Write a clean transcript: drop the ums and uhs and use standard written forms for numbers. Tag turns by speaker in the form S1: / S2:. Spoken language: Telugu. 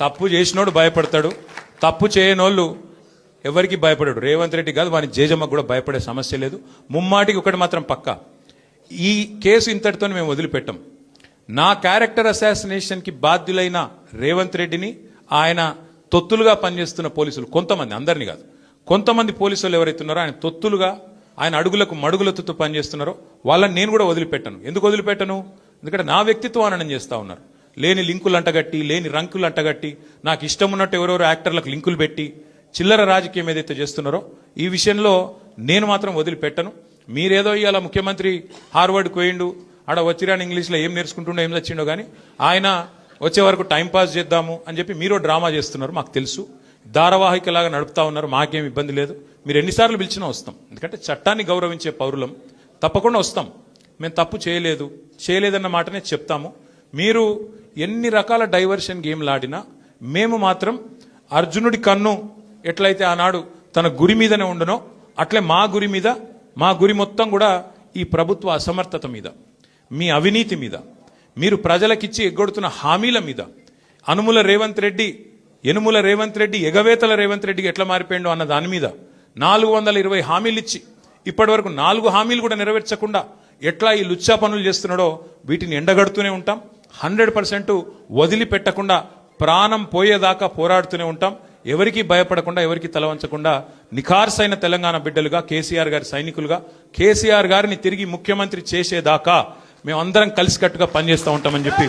S1: తప్పు చేసినోడు భయపడతాడు, తప్పు చేయనోళ్ళు ఎవరికి భయపడాడు. రేవంత్ రెడ్డి కాదు, వాని జేజమ్మకు కూడా భయపడే సమస్య లేదు. ముమ్మాటికి ఒకటి మాత్రం పక్కా, ఈ కేసు ఇంతటితో మేము వదిలిపెట్టాం. నా క్యారెక్టర్ అసాసినేషన్కి బాధ్యులైన రేవంత్ రెడ్డిని ఆయన తొత్తులుగా పనిచేస్తున్న పోలీసులు కొంతమంది, అందరినీ కాదు, కొంతమంది పోలీసులు ఎవరైతున్నారో ఆయన తొత్తులుగా, ఆయన అడుగులకు మడుగులతో పనిచేస్తున్నారో వాళ్ళని నేను కూడా వదిలిపెట్టను. ఎందుకు వదిలిపెట్టను? ఎందుకంటే నా వ్యక్తిత్వం హననం చేస్తూ ఉన్నారు. లేని లింకులు అంటగట్టి, లేని రంకులు అంటగట్టి, నాకు ఇష్టం ఉన్నట్టు ఎవరెవరో యాక్టర్లకు లింకులు పెట్టి చిల్లర రాజకీయం ఏదైతే చేస్తున్నారో ఈ విషయంలో నేను మాత్రం వదిలిపెట్టను. మీరేదో ఇవాళ ముఖ్యమంత్రి హార్వర్డ్కి పోయిండు, ఆడ వచ్చిరాని ఇంగ్లీష్లో ఏం నేర్చుకుంటుండో ఏం తెచ్చిండో కానీ ఆయన వచ్చే వరకు టైంపాస్ చేద్దాము అని చెప్పి మీరు డ్రామా చేస్తున్నారు, మాకు తెలుసు. ధారావాహికలాగా నడుపుతా ఉన్నారు, మాకేం ఇబ్బంది లేదు. మీరు ఎన్నిసార్లు పిలిచినా వస్తాం, ఎందుకంటే చట్టాన్ని గౌరవించే పౌరులం, తప్పకుండా వస్తాం. మేము తప్పు చేయలేదన్న మాటనే చెప్తాము. మీరు ఎన్ని రకాల డైవర్షన్ గేమ్లు ఆడినా మేము మాత్రం అర్జునుడి కన్ను ఎట్లయితే ఆనాడు తన గురి మీదనే ఉండనో అట్లే మా గురి మీద, మా గురి మొత్తం కూడా ఈ ప్రభుత్వ అసమర్థత మీద, మీ అవినీతి మీద, మీరు ప్రజలకిచ్చి ఎగ్గొడుతున్న హామీల మీద, యనుమల రేవంత్ రెడ్డి ఎగవేతల రేవంత్ రెడ్డికి ఎట్లా మారిపోయిండో అన్న దాని మీద 420 హామీలు ఇచ్చి ఇప్పటి వరకు 4 హామీలు కూడా నెరవేర్చకుండా ఎట్లా ఈ లుచ్చా పనులు చేస్తున్నాడో వీటిని ఎండగడుతూనే ఉంటాం. 100% వదిలిపెట్టకుండా ప్రాణం పోయేదాకా పోరాడుతూనే ఉంటాం. ఎవరికి భయపడకుండా, ఎవరికి తలవంచకుండా నిఖార్సైన తెలంగాణ బిడ్డలుగా, కేసీఆర్ గారి సైనికులుగా, కేసీఆర్ గారిని తిరిగి ముఖ్యమంత్రి చేసేదాకా మేమందరం కలిసికట్టుగా పనిచేస్తూ ఉంటామని చెప్పి